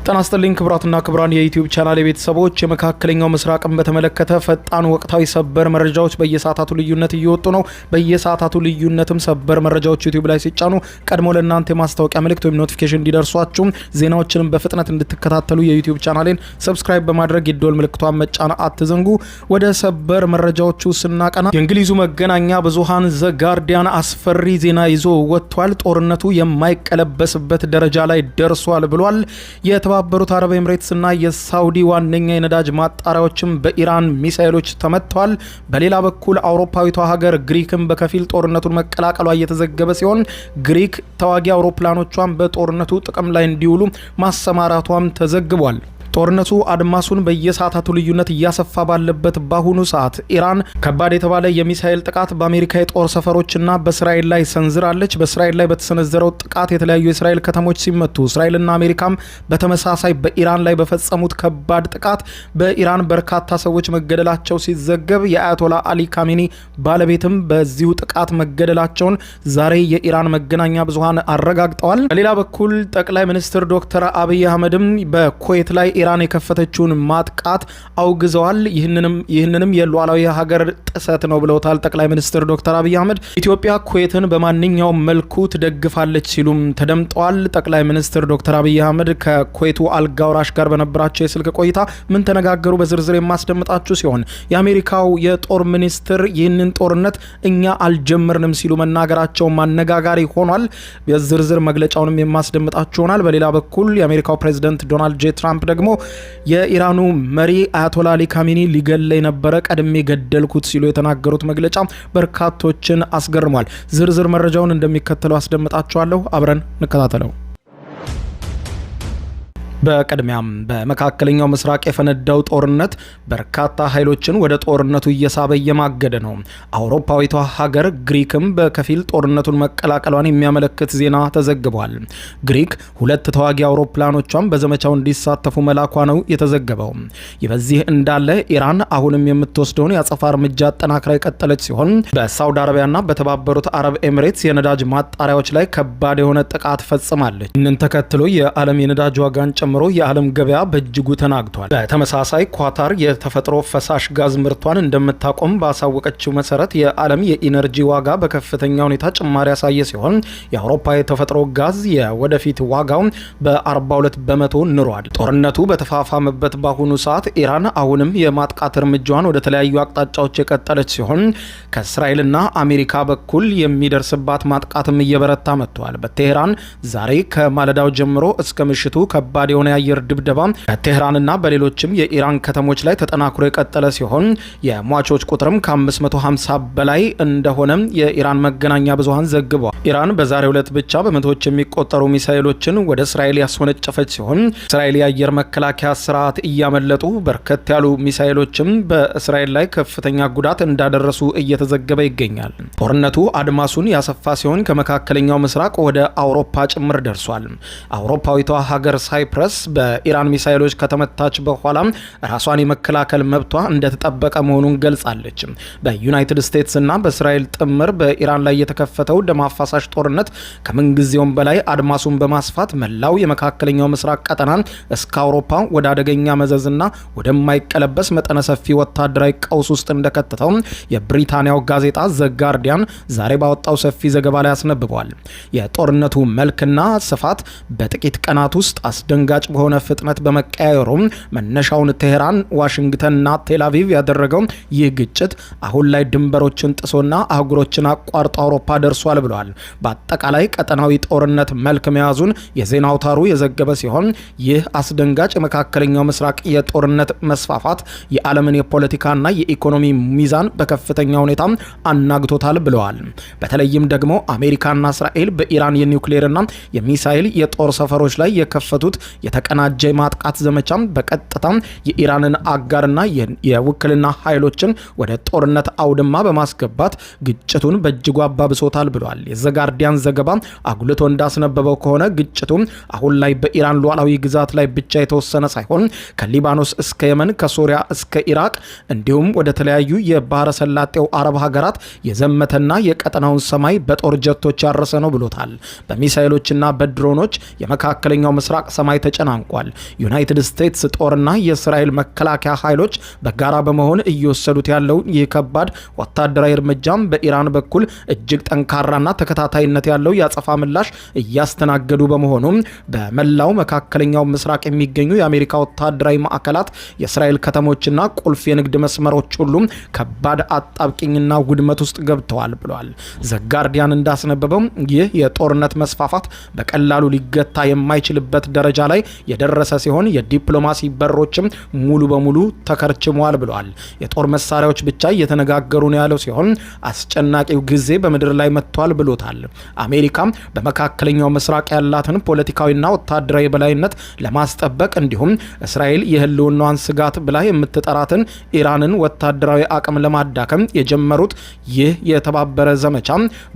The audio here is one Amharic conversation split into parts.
ጤና ይስጥልኝ ክቡራትና ክቡራን የዩቲዩብ ቻናል ቤተሰቦች የመካከለኛው ምስራቅን በተመለከተ ፈጣን ወቅታዊ ሰበር መረጃዎች በየሰዓታቱ ልዩነት እየወጡ ነው። በየሰዓታቱ ልዩነትም ሰበር መረጃዎች ዩቲዩብ ላይ ሲጫኑ ቀድሞ ለእናንተ የማስታወቂያ መልእክት ወይም ኖቲፊኬሽን እንዲደርሷችሁ ዜናዎችንም በፍጥነት እንድትከታተሉ የዩቲዩብ ቻናሌን ሰብስክራይብ በማድረግ የደወል ምልክቷን መጫን አትዘንጉ። ወደ ሰበር መረጃዎቹ ስናቀና የእንግሊዙ መገናኛ ብዙሃን ዘ ጋርዲያን አስፈሪ ዜና ይዞ ወጥቷል። ጦርነቱ የማይቀለበስበት ደረጃ ላይ ደርሷል ብሏል። የተባበሩት አረብ ኤምሬትስ እና የሳውዲ ዋነኛ የነዳጅ ማጣሪያዎችም በኢራን ሚሳኤሎች ተመተዋል። በሌላ በኩል አውሮፓዊቷ ሀገር ግሪክም በከፊል ጦርነቱን መቀላቀሏ እየተዘገበ ሲሆን ግሪክ ተዋጊ አውሮፕላኖቿን በጦርነቱ ጥቅም ላይ እንዲውሉ ማሰማራቷም ተዘግቧል። ጦርነቱ አድማሱን በየሰዓታቱ ልዩነት እያሰፋ ባለበት ባሁኑ ሰዓት ኢራን ከባድ የተባለ የሚሳኤል ጥቃት በአሜሪካ የጦር ሰፈሮችና በእስራኤል ላይ ሰንዝራለች። በእስራኤል ላይ በተሰነዘረው ጥቃት የተለያዩ የእስራኤል ከተሞች ሲመቱ እስራኤልና አሜሪካም በተመሳሳይ በኢራን ላይ በፈጸሙት ከባድ ጥቃት በኢራን በርካታ ሰዎች መገደላቸው ሲዘገብ የአያቶላ አሊ ካሜኒ ባለቤትም በዚሁ ጥቃት መገደላቸውን ዛሬ የኢራን መገናኛ ብዙሃን አረጋግጠዋል። በሌላ በኩል ጠቅላይ ሚኒስትር ዶክተር አብይ አህመድም በኩዌት ላይ ኢራን የከፈተችውን ማጥቃት አውግዘዋል። ይህንንም የሉዓላዊ ሀገር ጥሰት ነው ብለውታል ጠቅላይ ሚኒስትር ዶክተር አብይ አህመድ። ኢትዮጵያ ኩዌትን በማንኛውም መልኩ ትደግፋለች ሲሉም ተደምጠዋል። ጠቅላይ ሚኒስትር ዶክተር አብይ አህመድ ከኩዌቱ አልጋውራሽ ጋር በነበራቸው የስልክ ቆይታ ምን ተነጋገሩ በዝርዝር የማስደምጣችሁ ሲሆን የአሜሪካው የጦር ሚኒስትር ይህንን ጦርነት እኛ አልጀመርንም ሲሉ መናገራቸው ማነጋጋሪ ሆኗል። የዝርዝር መግለጫውንም የማስደምጣችሁ ይሆናል። በሌላ በኩል የአሜሪካው ፕሬዝዳንት ዶናልድ ጄ ትራምፕ ደግሞ የኢራኑ መሪ አያቶላ አሊ ካሜኒ ሊገለይ ነበረ ቀድሜ ገደልኩት ሲሉ የተናገሩት መግለጫ በርካቶችን አስገርሟል። ዝርዝር መረጃውን እንደሚከተለው አስደምጣችኋለሁ። አብረን እንከታተለው። በቀድሚያም በመካከለኛው ምስራቅ የፈነዳው ጦርነት በርካታ ኃይሎችን ወደ ጦርነቱ እየሳበ እየማገደ ነው። አውሮፓዊቷ ሀገር ግሪክም በከፊል ጦርነቱን መቀላቀሏን የሚያመለክት ዜና ተዘግቧል። ግሪክ 2 ተዋጊ አውሮፕላኖቿን በዘመቻው እንዲሳተፉ መላኳ ነው የተዘገበው። በዚህ እንዳለ ኢራን አሁንም የምትወስደውን የአጸፋ እርምጃ አጠናክራ የቀጠለች ሲሆን በሳውዲ አረቢያና በተባበሩት አረብ ኤምሬትስ የነዳጅ ማጣሪያዎች ላይ ከባድ የሆነ ጥቃት ፈጽማለች። ይህንን ተከትሎ የዓለም የነዳጅ ዋጋን ጨምሮ የዓለም ገበያ በእጅጉ ተናግቷል። በተመሳሳይ ኳታር የተፈጥሮ ፈሳሽ ጋዝ ምርቷን እንደምታቆም ባሳወቀችው መሰረት የዓለም የኢነርጂ ዋጋ በከፍተኛ ሁኔታ ጭማሪ ያሳየ ሲሆን የአውሮፓ የተፈጥሮ ጋዝ የወደፊት ዋጋው በ42 በመቶ ንሯል። ጦርነቱ በተፋፋመበት በአሁኑ ሰዓት ኢራን አሁንም የማጥቃት እርምጃዋን ወደ ተለያዩ አቅጣጫዎች የቀጠለች ሲሆን ከእስራኤልና አሜሪካ በኩል የሚደርስባት ማጥቃትም እየበረታ መጥቷል። በቴህራን ዛሬ ከማለዳው ጀምሮ እስከ ምሽቱ ከባድ የሆነ የአየር ድብደባ በቴህራንና በሌሎችም የኢራን ከተሞች ላይ ተጠናክሮ የቀጠለ ሲሆን የሟቾች ቁጥርም ከ550 በላይ እንደሆነ የኢራን መገናኛ ብዙሃን ዘግበዋል። ኢራን በዛሬው ዕለት ብቻ በመቶዎች የሚቆጠሩ ሚሳኤሎችን ወደ እስራኤል ያስወነጨፈች ሲሆን እስራኤል የአየር መከላከያ ስርዓት እያመለጡ በርከት ያሉ ሚሳኤሎችም በእስራኤል ላይ ከፍተኛ ጉዳት እንዳደረሱ እየተዘገበ ይገኛል። ጦርነቱ አድማሱን ያሰፋ ሲሆን ከመካከለኛው ምስራቅ ወደ አውሮፓ ጭምር ደርሷል። አውሮፓዊቷ ሀገር ሳይፕረስ በኢራን ሚሳኤሎች ከተመታች በኋላ ራሷን የመከላከል መብቷ እንደተጠበቀ መሆኑን ገልጻለች። በዩናይትድ ስቴትስ እና በእስራኤል ጥምር በኢራን ላይ የተከፈተው ደም አፋሳሽ ጦርነት ከምንጊዜውም በላይ አድማሱን በማስፋት መላው የመካከለኛው ምስራቅ ቀጠናን እስከ አውሮፓ ወደ አደገኛ መዘዝና ወደማይቀለበስ መጠነ ሰፊ ወታደራዊ ቀውስ ውስጥ እንደከተተው የብሪታንያው ጋዜጣ ዘ ጋርዲያን ዛሬ ባወጣው ሰፊ ዘገባ ላይ አስነብቧል። የጦርነቱ መልክና ስፋት በጥቂት ቀናት ውስጥ አስደንጋጭ በሆነ ፍጥነት በመቀያየሩ መነሻውን ቴህራን፣ ዋሽንግተንና ቴልአቪቭ ያደረገው ይህ ግጭት አሁን ላይ ድንበሮችን ጥሶና አህጉሮችን አቋርጦ አውሮፓ ደርሷል ብለዋል። በአጠቃላይ ቀጠናዊ ጦርነት መልክ መያዙን የዜና አውታሩ የዘገበ ሲሆን ይህ አስደንጋጭ የመካከለኛው ምስራቅ የጦርነት መስፋፋት የዓለምን የፖለቲካና የኢኮኖሚ ሚዛን በከፍተኛ ሁኔታ አናግቶታል ብለዋል። በተለይም ደግሞ አሜሪካና እስራኤል በኢራን የኒውክሌርና የሚሳኤል የጦር ሰፈሮች ላይ የከፈቱት የተቀናጀ ማጥቃት ዘመቻ በቀጥታ የኢራንን አጋርና የውክልና ኃይሎችን ወደ ጦርነት አውድማ በማስገባት ግጭቱን በእጅጉ አባብሶታል ብሏል። የዘጋርዲያን ዘገባ አጉልቶ እንዳስነበበው ከሆነ ግጭቱ አሁን ላይ በኢራን ሉዓላዊ ግዛት ላይ ብቻ የተወሰነ ሳይሆን ከሊባኖስ እስከ የመን፣ ከሶሪያ እስከ ኢራቅ እንዲሁም ወደ ተለያዩ የባህረ ሰላጤው አረብ ሀገራት የዘመተና የቀጠናውን ሰማይ በጦር ጀቶች ያረሰ ነው ብሎታል። በሚሳኤሎችና በድሮኖች የመካከለኛው ምስራቅ ሰማይ ተጨናንቋል። ዩናይትድ ስቴትስ ጦርና የእስራኤል መከላከያ ኃይሎች በጋራ በመሆን እየወሰዱት ያለው ይህ ከባድ ወታደራዊ እርምጃም በኢራን በኩል እጅግ ጠንካራና ተከታታይነት ያለው የአጸፋ ምላሽ እያስተናገዱ በመሆኑ በመላው መካከለኛው ምስራቅ የሚገኙ የአሜሪካ ወታደራዊ ማዕከላት፣ የእስራኤል ከተሞችና ቁልፍ የንግድ መስመሮች ሁሉ ከባድ አጣብቂኝና ውድመት ውስጥ ገብተዋል ብሏል። ዘጋርዲያን እንዳስነበበው ይህ የጦርነት መስፋፋት በቀላሉ ሊገታ የማይችልበት ደረጃ ላይ የደረሰ ሲሆን የዲፕሎማሲ በሮችም ሙሉ በሙሉ ተከርችመዋል ብሏል። የጦር መሳሪያዎች ብቻ እየተነጋገሩ ነው ያለው ሲሆን አስጨናቂው ጊዜ በምድር ላይ መጥቷል ብሎታል። አሜሪካ በመካከለኛው ምስራቅ ያላትን ፖለቲካዊና ወታደራዊ የበላይነት ለማስጠበቅ እንዲሁም እስራኤል የህልውናዋን ስጋት ብላ የምትጠራትን ኢራንን ወታደራዊ አቅም ለማዳከም የጀመሩት ይህ የተባበረ ዘመቻ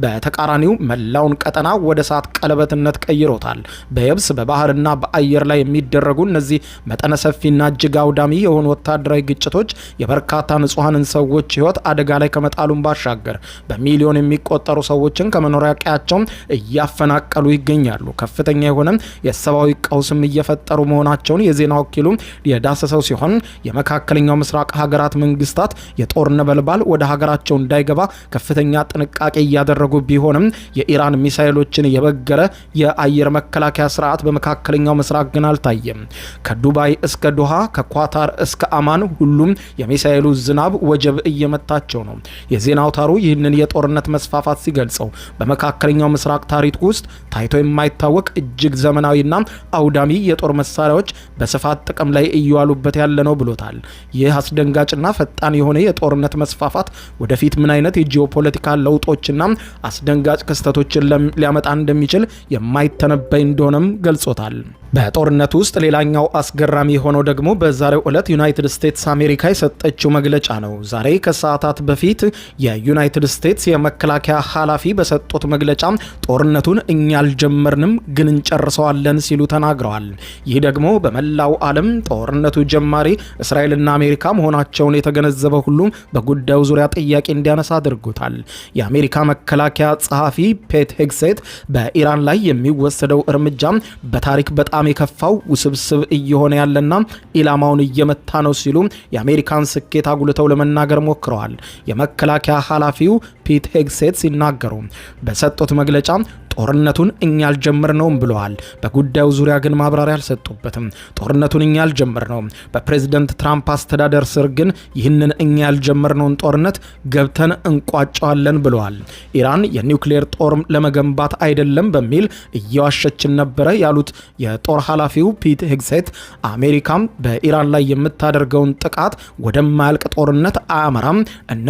በተቃራኒው መላውን ቀጠና ወደ እሳት ቀለበትነት ቀይሮታል። በየብስ በባህርና በአየር ላይ የሚደረጉ እነዚህ መጠነ ሰፊና እጅግ አውዳሚ የሆኑ ወታደራዊ ግጭቶች የበርካታ ንጹሐንን ሰዎች ህይወት አደጋ ላይ ከመጣሉም ባሻገር በሚሊዮን የሚቆጠሩ ሰዎችን ከመኖሪያ ቀያቸው እያፈናቀሉ ይገኛሉ። ከፍተኛ የሆነ የሰብአዊ ቀውስም እየፈጠሩ መሆናቸውን የዜና ወኪሉ የዳሰሰው ሲሆን የመካከለኛው ምስራቅ ሀገራት መንግስታት የጦር ነበልባል ወደ ሀገራቸው እንዳይገባ ከፍተኛ ጥንቃቄ እያደረጉ ቢሆንም የኢራን ሚሳኤሎችን የበገረ የአየር መከላከያ ስርዓት በመካከለኛው ምስራቅ ግን አልታየም። ከዱባይ እስከ ዶሃ፣ ከኳታር እስከ አማን ሁሉም የሚሳኤሉ ዝናብ ወጀብ እየመታቸው ነው። የዜና አውታሩ ይህንን የጦርነት መስፋፋት ሲገልጸው በመካከለኛው ምስራቅ ታሪክ ውስጥ ታይቶ የማይታወቅ እጅግ ዘመናዊና አውዳሚ የጦር መሳሪያዎች በስፋት ጥቅም ላይ እየዋሉበት ያለ ነው ብሎታል። ይህ አስደንጋጭና ፈጣን የሆነ የጦርነት መስፋፋት ወደፊት ምን አይነት የጂኦፖለቲካል ለውጦችና አስደንጋጭ ክስተቶችን ሊያመጣ እንደሚችል የማይተነበይ እንደሆነም ገልጾታል። በጦርነቱ ውስጥ ሌላኛው አስገራሚ የሆነው ደግሞ በዛሬው ዕለት ዩናይትድ ስቴትስ አሜሪካ የሰጠችው መግለጫ ነው። ዛሬ ከሰዓታት በፊት የዩናይትድ ስቴትስ የመከላከያ ኃላፊ በሰጡት መግለጫ ጦርነቱን እኛ አልጀመርንም ግን እንጨርሰዋለን ሲሉ ተናግረዋል። ይህ ደግሞ በመላው ዓለም ጦርነቱ ጀማሪ እስራኤልና አሜሪካ መሆናቸውን የተገነዘበ ሁሉ በጉዳዩ ዙሪያ ጥያቄ እንዲያነሳ አድርጎታል። የአሜሪካ መከላከያ ጸሐፊ ፔት ሄግሴት በኢራን ላይ የሚወሰደው እርምጃ በታሪክ በጣም የከፋው ውስብስብ እየሆነ ያለና ኢላማውን እየመታ ነው ሲሉ የአሜሪካን ስኬት አጉልተው ለመናገር ሞክረዋል። የመከላከያ ኃላፊው ፒት ሄግሴት ሲናገሩ በሰጡት መግለጫ ጦርነቱን እኛ አልጀመርነውም ብለዋል። በጉዳዩ ዙሪያ ግን ማብራሪያ አልሰጡበትም። ጦርነቱን እኛ አልጀመርነውም፣ በፕሬዝዳንት ትራምፕ አስተዳደር ስር ግን ይህንን እኛ ያልጀመርነውን ጦርነት ገብተን እንቋጨዋለን ብለዋል። ኢራን የኒውክሌር ጦር ለመገንባት አይደለም በሚል እየዋሸችን ነበረ ያሉት የጦር ኃላፊው ፒት ሄግሴት አሜሪካም በኢራን ላይ የምታደርገውን ጥቃት ወደማያልቅ ጦርነት አያመራም፣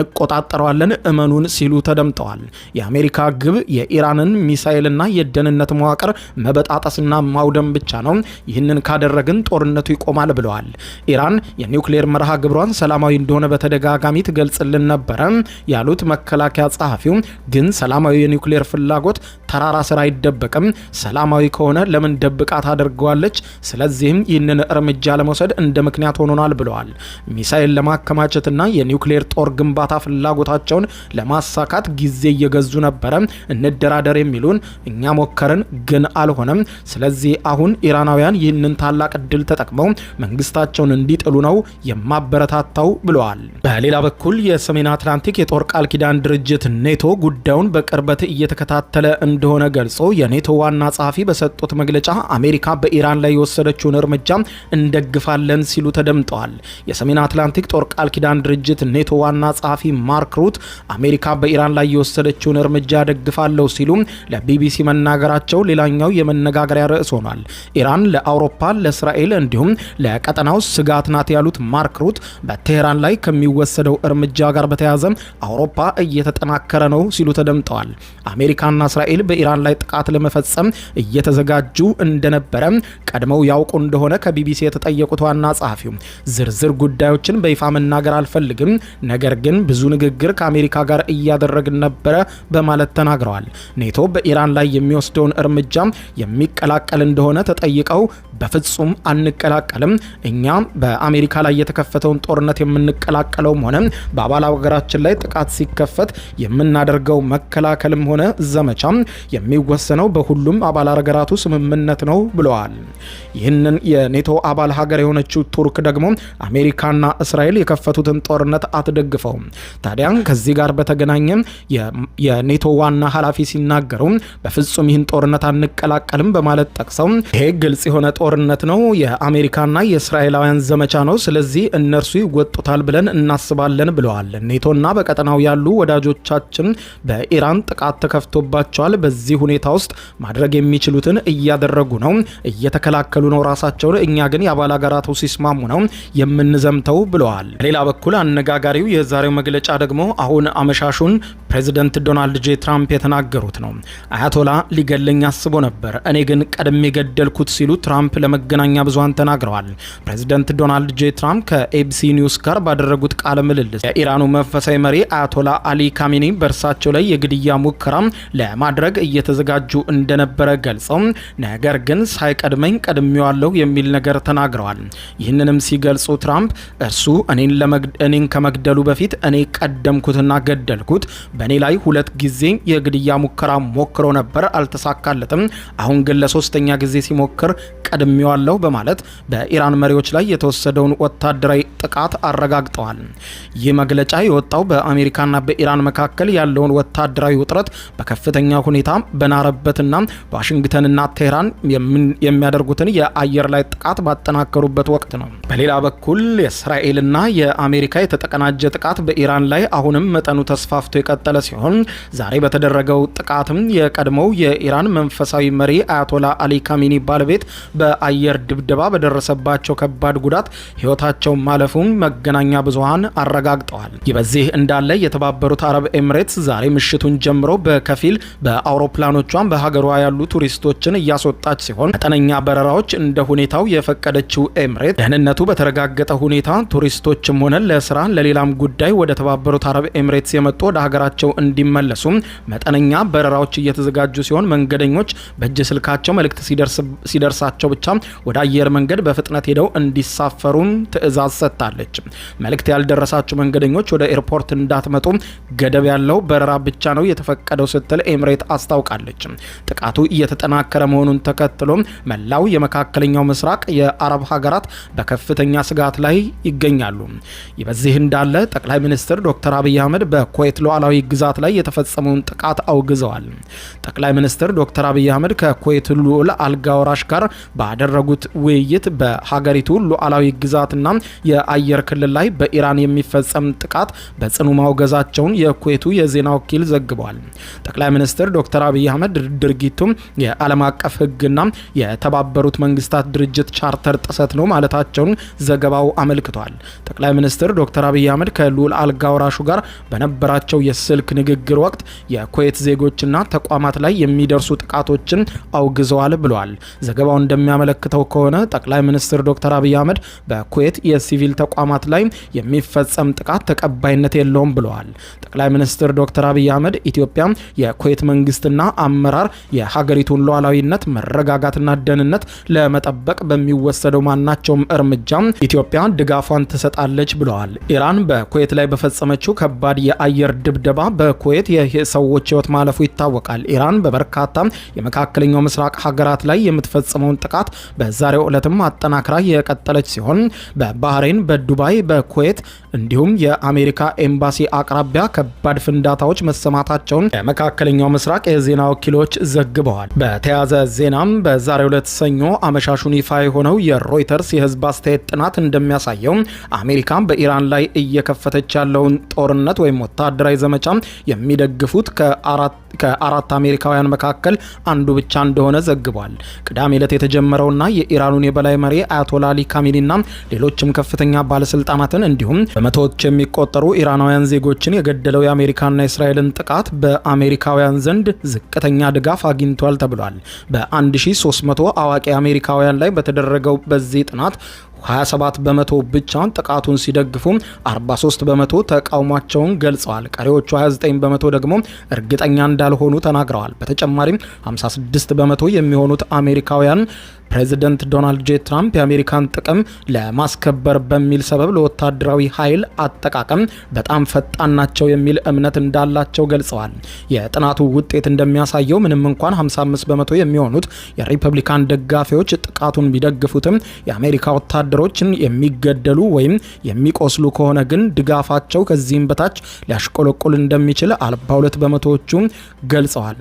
እንቆጣጠረዋለን እመኑን ሲሉ ተደምጠዋል። የአሜሪካ ግብ የኢራንን ሚሳኤልና የደህንነት መዋቅር መበጣጠስና ማውደም ብቻ ነው። ይህንን ካደረግን ጦርነቱ ይቆማል ብለዋል። ኢራን የኒውክሌር መርሃ ግብሯን ሰላማዊ እንደሆነ በተደጋጋሚ ትገልጽልን ነበረ ያሉት መከላከያ ጸሐፊው ግን ሰላማዊ የኒውክሌር ፍላጎት ተራራ ስር አይደበቅም። ሰላማዊ ከሆነ ለምን ደብቃ ታደርገዋለች? ስለዚህም ይህንን እርምጃ ለመውሰድ እንደ ምክንያት ሆኖናል ብለዋል። ሚሳኤል ለማከማቸትና የኒውክሌር ጦር ግንባታ ፍላጎታቸውን ለማሳካት ጊዜ እየገዙ ነበረ። እንደራደር የሚሉን እኛ ሞከርን ግን አልሆነም። ስለዚህ አሁን ኢራናውያን ይህንን ታላቅ እድል ተጠቅመው መንግስታቸውን እንዲጥሉ ነው የማበረታታው ብለዋል። በሌላ በኩል የሰሜን አትላንቲክ የጦር ቃል ኪዳን ድርጅት ኔቶ ጉዳዩን በቅርበት እየተከታተለ እንደሆነ ገልጾ የኔቶ ዋና ጸሐፊ በሰጡት መግለጫ አሜሪካ በኢራን ላይ የወሰደችውን እርምጃ እንደግፋለን ሲሉ ተደምጠዋል። የሰሜን አትላንቲክ ጦር ቃል ኪዳን ድርጅት ኔቶ ዋና ጸሐፊ ማርክ ሩት አሜሪካ በኢራን ላይ የወሰደችውን እርምጃ ደግፋለሁ ሲሉ ለቢቢሲ መናገራቸው ሌላኛው የመነጋገሪያ ርዕስ ሆኗል። ኢራን ለአውሮፓ፣ ለእስራኤል እንዲሁም ለቀጠናው ስጋት ናት ያሉት ማርክ ሩት በቴህራን ላይ ከሚወሰደው እርምጃ ጋር በተያያዘ አውሮፓ እየተጠናከረ ነው ሲሉ ተደምጠዋል። አሜሪካና እስራኤል በኢራን ላይ ጥቃት ለመፈጸም እየተዘጋጁ እንደነበረ ቀድመው ያውቁ እንደሆነ ከቢቢሲ የተጠየቁት ዋና ጸሐፊው ዝርዝር ጉዳዮችን በይፋ መናገር አልፈልግም፣ ነገር ግን ብዙ ንግግር ከአሜሪካ ጋር እያደረግን ነበረ በማለት ተናግረዋል። ኔቶ በኢራን በኢራን ላይ የሚወስደውን እርምጃ የሚቀላቀል እንደሆነ ተጠይቀው በፍጹም አንቀላቀልም፣ እኛ በአሜሪካ ላይ የተከፈተውን ጦርነት የምንቀላቀለውም ሆነ በአባል ሀገራችን ላይ ጥቃት ሲከፈት የምናደርገው መከላከልም ሆነ ዘመቻ የሚወሰነው በሁሉም አባል ሀገራቱ ስምምነት ነው ብለዋል። ይህንን የኔቶ አባል ሀገር የሆነችው ቱርክ ደግሞ አሜሪካና እስራኤል የከፈቱትን ጦርነት አትደግፈውም። ታዲያ ከዚህ ጋር በተገናኘ የኔቶ ዋና ኃላፊ ሲናገሩ በፍጹም ይህን ጦርነት አንቀላቀልም በማለት ጠቅሰው ይሄ ግልጽ የሆነ ጦርነት ነው፣ የአሜሪካና የእስራኤላውያን ዘመቻ ነው፣ ስለዚህ እነርሱ ይወጡታል ብለን እናስባለን ብለዋል። ኔቶና በቀጠናው ያሉ ወዳጆቻችን በኢራን ጥቃት ተከፍቶባቸዋል። በዚህ ሁኔታ ውስጥ ማድረግ የሚችሉትን እያደረጉ ነው፣ እየተከላከሉ ነው ራሳቸውን። እኛ ግን የአባል ሀገራቱ ሲስማሙ ነው የምንዘምተው ብለዋል። በሌላ በኩል አነጋጋሪው የዛሬው መግለጫ ደግሞ አሁን አመሻሹን ፕሬዚደንት ዶናልድ ጄ ትራምፕ የተናገሩት ነው። አያቶላ ሊገለኝ አስቦ ነበር፣ እኔ ግን ቀድሜ ገደልኩት ሲሉ ትራምፕ ለመገናኛ ብዙሃን ተናግረዋል። ፕሬዚደንት ዶናልድ ጄ ትራምፕ ከኤቢሲ ኒውስ ጋር ባደረጉት ቃለ ምልልስ የኢራኑ መንፈሳዊ መሪ አያቶላ አሊ ካሜኒ በእርሳቸው ላይ የግድያ ሙከራ ለማድረግ እየተዘጋጁ እንደነበረ ገልጸው ነገር ግን ሳይቀድመኝ ቀድሜዋለሁ የሚል ነገር ተናግረዋል። ይህንንም ሲገልጹ ትራምፕ እርሱ እኔን ከመግደሉ በፊት እኔ ቀደምኩትና ገደልኩት፣ በእኔ ላይ 2 ጊዜ የግድያ ሙከራ ሞክሮ ነበር፣ አልተሳካለትም። አሁን ግን ለሶስተኛ ጊዜ ሲሞክር ቀድሜዋለሁ በማለት በኢራን መሪዎች ላይ የተወሰደውን ወታደራዊ ጥቃት አረጋግጠዋል። ይህ መግለጫ የወጣው በአሜሪካና በኢራን መካከል ያለውን ወታደራዊ ውጥረት በከፍተኛ ሁኔታ በናረበትና ዋሽንግተንና ቴህራን የሚያደርጉትን የአየር ላይ ጥቃት ባጠናከሩበት ወቅት ነው። በሌላ በኩል የእስራኤልና የአሜሪካ የተቀናጀ ጥቃት በኢራን ላይ አሁንም መጠኑ ተስፋፍቶ የቀጠለ ሲሆን ዛሬ በተደረገው ጥቃትም የቀድሞው የኢራን መንፈሳዊ መሪ አያቶላ አሊ ካሜኒ ባለቤት በአየር ድብደባ በደረሰባቸው ከባድ ጉዳት ሕይወታቸው ማለፉን መገናኛ ብዙሃን አረጋግጠዋል። ይህ በዚህ እንዳለ የተባበሩት አረብ ኤምሬትስ ዛሬ ምሽቱን ጀምሮ በከፊል በአውሮፕላኖቿን በሀገሯ ያሉ ቱሪስቶችን እያስወጣች ሲሆን መጠነኛ በረራዎች እንደ ሁኔታው የፈቀደችው ኤምሬት ደህንነቱ በተረጋገጠ ሁኔታ ቱሪስቶችም ሆነ ለስራ ለሌላም ጉዳይ ወደ ተባበሩት አረብ ኤምሬትስ የመጡ ወደ ሀገራቸው እንዲመለሱ መጠነኛ በረራዎች እየተዘጋጁ ሲሆን መንገደኞች በእጅ ስልካቸው መልእክት ሲደርሳቸው ብቻ ወደ አየር መንገድ በፍጥነት ሄደው እንዲሳፈሩ ትዕዛዝ ሰጥታለች። መልእክት ያልደረሳቸው መንገደኞች ወደ ኤርፖርት እንዳትመጡ ገደብ ያለው በረራ ብቻ ነው የተፈቀደው ስትል ኤምሬት አስታውቃለች። ጥቃቱ እየተጠናከረ መሆኑን ተከትሎ መላው የመካከለኛው ምስራቅ የአረብ ሀገራት በከፍተኛ ስጋት ላይ ይገኛሉ። ይህ በዚህ እንዳለ ጠቅላይ ሚኒስትር ዶክተር አብይ አህመድ በኩዌት ሉዓላዊ ግዛት ላይ የተፈጸመውን ጥቃት አውግዘዋል። ጠቅላይ ሚኒስትር ዶክተር አብይ አህመድ ከኩዌት ልዑል አልጋ ወራሽ ጋር ባደረጉት ውይይት በሀገሪቱ ሉዓላዊ ግዛትና የአየር ክልል ላይ በኢራን የሚፈጸም ጥቃት በጽኑ ማውገዛቸውን የኩዌቱ የዜና ወኪል ዘግቧል። ጠቅላይ ሚኒስትር ዶክተር አብይ አህመድ ድርጊቱም የዓለም አቀፍ ሕግና የተባበሩት መንግስታት ድርጅት ቻርተር ጥሰት ነው ማለታቸውን ዘገባው አመልክቷል። ጠቅላይ ሚኒስትር ዶክተር አብይ አህመድ ከልዑል አልጋ ወራሹ ጋር በነበራቸው የስልክ ንግግር ወቅት የኩዌት ዜጎችና ተቋማት ላይ የሚደርሱ ጥቃቶችን አውግዘዋል ብለዋል። ዘገባው እንደሚያመለክተው ከሆነ ጠቅላይ ሚኒስትር ዶክተር አብይ አህመድ በኩዌት የሲቪል ተቋማት ላይ የሚፈጸም ጥቃት ተቀባይነት የለውም ብለዋል። ጠቅላይ ሚኒስትር ዶክተር አብይ አህመድ ኢትዮጵያ የኩዌት መንግስትና አመራር የሀገሪቱን ሉዓላዊነት መረጋጋትና ደህንነት ለመጠበቅ በሚወሰደው ማናቸውም እርምጃ ኢትዮጵያ ድጋፏን ትሰጣለች ብለዋል። ኢራን በኩዌት ላይ በፈጸመችው ከባድ የአየር ድብደባ በኩዌት የሰዎች ህይወት ማለፉ ይታወቃል። ኢራን በበርካታ የመካከለኛው ምስራቅ ሀገራት ላይ የምትፈጽመውን ጥቃት በዛሬው ዕለትም አጠናክራ የቀጠለች ሲሆን በባህሬን፣ በዱባይ፣ በኩዌት እንዲሁም የአሜሪካ ኤምባሲ አቅራቢያ ከባድ ፍንዳታዎች መሰማታቸውን የመካከለኛው ምስራቅ የዜና ወኪሎች ዘግበዋል። በተያያዘ ዜናም በዛሬው ዕለት ሰኞ አመሻሹን ይፋ የሆነው የሮይተርስ የህዝብ አስተያየት ጥናት እንደሚያሳየው አሜሪካ በኢራን ላይ እየከፈተች ያለውን ጦርነት ወይም ወታደራዊ ዘመቻ የሚደግፉት ከአራት አሜሪካውያን መካከል አንዱ ብቻ እንደሆነ ዘግቧል። ቅዳሜ ዕለት የተጀመረውና የኢራኑን የበላይ መሪ አያቶላ አሊ ካሜኒና ሌሎችም ከፍተኛ ባለስልጣናትን እንዲሁም በመቶዎች የሚቆጠሩ ኢራናውያን ዜጎችን የገደለው የአሜሪካና የእስራኤልን ጥቃት በአሜሪካውያን ዘንድ ዝቅተኛ ድጋፍ አግኝቷል ተብሏል። በ1300 አዋቂ አሜሪካውያን ላይ በተደረገው በዚህ ጥናት 27 በመቶ ብቻ ጥቃቱን ሲደግፉ 43 በመቶ ተቃውሟቸውን ገልጸዋል። ቀሪዎቹ 29 በመቶ ደግሞ እርግጠኛ እንዳልሆኑ ተናግረዋል። በተጨማሪም 56 በመቶ የሚሆኑት አሜሪካውያን ፕሬዚደንት ዶናልድ ጄ ትራምፕ የአሜሪካን ጥቅም ለማስከበር በሚል ሰበብ ለወታደራዊ ኃይል አጠቃቀም በጣም ፈጣን ናቸው የሚል እምነት እንዳላቸው ገልጸዋል። የጥናቱ ውጤት እንደሚያሳየው ምንም እንኳን 55 በመቶ የሚሆኑት የሪፐብሊካን ደጋፊዎች ጥቃቱን ቢደግፉትም የአሜሪካ ወታደሮችን የሚገደሉ ወይም የሚቆስሉ ከሆነ ግን ድጋፋቸው ከዚህም በታች ሊያሽቆለቁል እንደሚችል 42 በመቶዎቹ ገልጸዋል።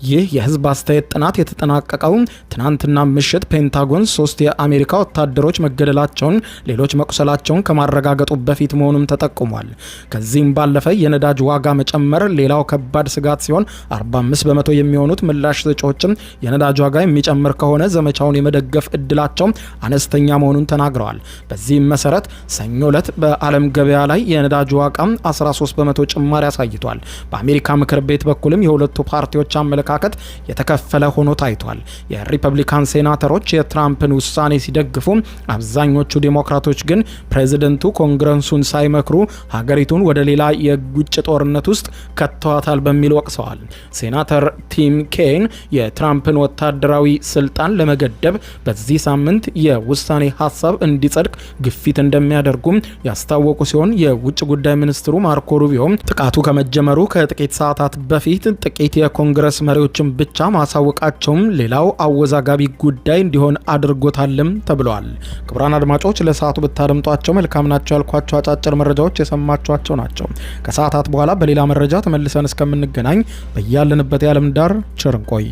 ይህ የህዝብ አስተያየት ጥናት የተጠናቀቀው ትናንትና ምሽት ፔንታጎን 3 የአሜሪካ ወታደሮች መገደላቸውን፣ ሌሎች መቁሰላቸውን ከማረጋገጡ በፊት መሆኑም ተጠቁሟል። ከዚህም ባለፈ የነዳጅ ዋጋ መጨመር ሌላው ከባድ ስጋት ሲሆን 45 በመቶ የሚሆኑት ምላሽ ሰጪዎችም የነዳጅ ዋጋ የሚጨምር ከሆነ ዘመቻውን የመደገፍ እድላቸው አነስተኛ መሆኑን ተናግረዋል። በዚህም መሰረት ሰኞ ዕለት በዓለም ገበያ ላይ የነዳጅ ዋጋ 13 በመቶ ጭማሪ አሳይቷል። በአሜሪካ ምክር ቤት በኩልም የሁለቱ ፓርቲዎች አመለካከት የተከፈለ ሆኖ ታይቷል። የሪፐብሊካን ሴናተሮች የትራምፕን ውሳኔ ሲደግፉ፣ አብዛኞቹ ዴሞክራቶች ግን ፕሬዝደንቱ ኮንግረሱን ሳይመክሩ ሀገሪቱን ወደ ሌላ የውጭ ጦርነት ውስጥ ከተዋታል በሚል ወቅሰዋል። ሴናተር ቲም ኬን የትራምፕን ወታደራዊ ስልጣን ለመገደብ በዚህ ሳምንት የውሳኔ ሀሳብ እንዲጸድቅ ግፊት እንደሚያደርጉም ያስታወቁ ሲሆን የውጭ ጉዳይ ሚኒስትሩ ማርኮ ሩቢዮ ጥቃቱ ከመጀመሩ ከጥቂት ሰዓታት በፊት ጥቂት የኮንግረስ መሪዎችን ብቻ ማሳወቃቸውም ሌላው አወዛጋቢ ጉዳይ እንዲሆን አድርጎታልም ተብሏል። ክቡራን አድማጮች ለሰዓቱ ብታደምጧቸው መልካም ናቸው ያልኳቸው አጫጭር መረጃዎች የሰማችኋቸው ናቸው። ከሰዓታት በኋላ በሌላ መረጃ ተመልሰን እስከምንገናኝ በያለንበት የዓለም ዳር ቸር እንቆይ።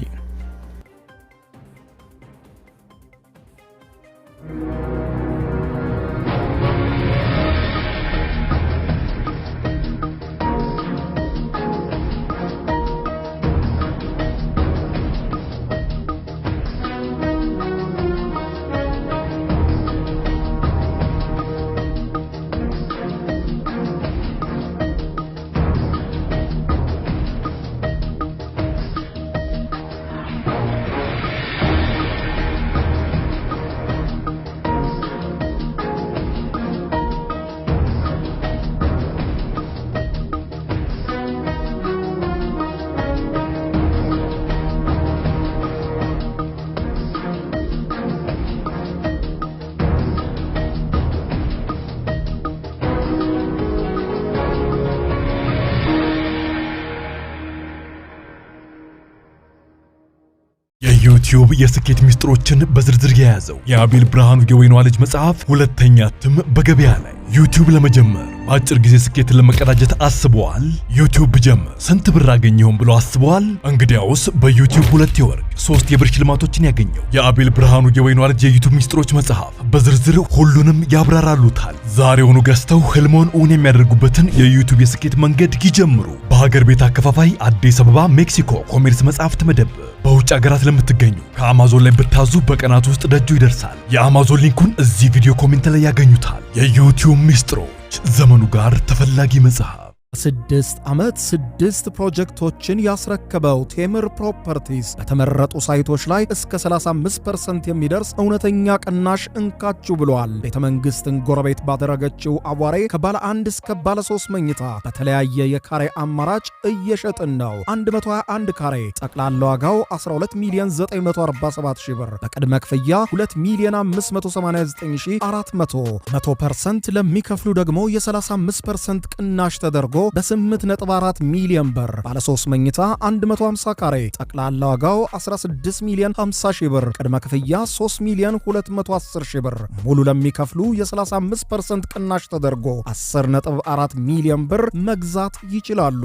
የዩቲዩብ የስኬት ሚስጥሮችን በዝርዝር የያዘው የአቤል ብርሃኑ የወይኗ ልጅ መጽሐፍ ሁለተኛ እትም በገበያ ላይ። ዩቲዩብ ለመጀመር በአጭር ጊዜ ስኬትን ለመቀዳጀት አስበዋል? ዩቲዩብ ብጀምር ስንት ብር አገኘሁም ብሎ አስበዋል? እንግዲያውስ በዩቲዩብ 2 የወርቅ 3 የብር ሽልማቶችን ያገኘው የአቤል ብርሃኑ የወይኗ ልጅ የዩቲዩብ ሚስጥሮች መጽሐፍ በዝርዝር ሁሉንም ያብራራሉታል። ዛሬውኑ ገዝተው ህልሞን እውን የሚያደርጉበትን የዩቲዩብ የስኬት መንገድ ይጀምሩ። በሀገር ቤት አከፋፋይ አዲስ አበባ ሜክሲኮ ኮሜርስ መጽሐፍት መደብር። በውጭ ሀገራት ለምትገኙ ከአማዞን ላይ ብታዙ በቀናት ውስጥ ደጁ ይደርሳል። የአማዞን ሊንኩን እዚህ ቪዲዮ ኮሜንት ላይ ያገኙታል። የዩቲዩብ ሚስጥሮች ዘመኑ ጋር ተፈላጊ መጽሐፍ። 6 ዓመት 6 ፕሮጀክቶችን ያስረከበው ቴምር ፕሮፐርቲስ በተመረጡ ሳይቶች ላይ እስከ 35% የሚደርስ እውነተኛ ቅናሽ እንካችሁ ብሏል። ቤተ መንግስትን ጎረቤት ባደረገችው አዋሬ ከባለ 1 እስከ ባለ 3 መኝታ በተለያየ የካሬ አማራጭ እየሸጥን ነው። 121 ካሬ ጠቅላላ ዋጋው 12 ሚሊዮን 947 ሺህ ብር፣ በቅድመ ክፍያ 2 ሚሊዮን 589400፣ 100% ለሚከፍሉ ደግሞ የ35% ቅናሽ ተደርጎ በ8.4 ሚሊዮን ብር ባለ 3 መኝታ 150 ካሬ ጠቅላላ ዋጋው 16 ሚሊዮን 50 ሺህ ብር፣ ቅድመ ክፍያ 3 ሚሊዮን 210 ሺህ ብር፣ ሙሉ ለሚከፍሉ የ35% ቅናሽ ተደርጎ 10.4 ሚሊዮን ብር መግዛት ይችላሉ።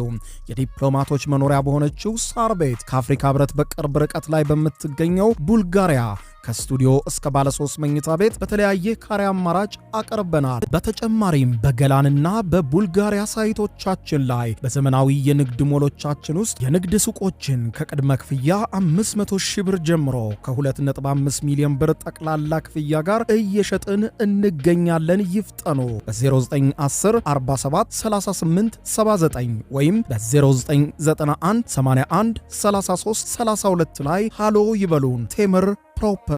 የዲፕሎማቶች መኖሪያ በሆነችው ሳር ቤት ከአፍሪካ ህብረት በቅርብ ርቀት ላይ በምትገኘው ቡልጋሪያ ከስቱዲዮ እስከ ባለ 3 መኝታ ቤት በተለያየ ካሬ አማራጭ አቀርበናል። በተጨማሪም በገላንና በቡልጋሪያ ሳይቶቻችን ላይ በዘመናዊ የንግድ ሞሎቻችን ውስጥ የንግድ ሱቆችን ከቅድመ ክፍያ 500 ሺህ ብር ጀምሮ ከ2.5 ሚሊዮን ብር ጠቅላላ ክፍያ ጋር እየሸጥን እንገኛለን። ይፍጠኑ። በ0910 47 38 79 ወይም በ0991 81 33 32 ላይ ሃሎ ይበሉን። ቴምር ፕሮፐር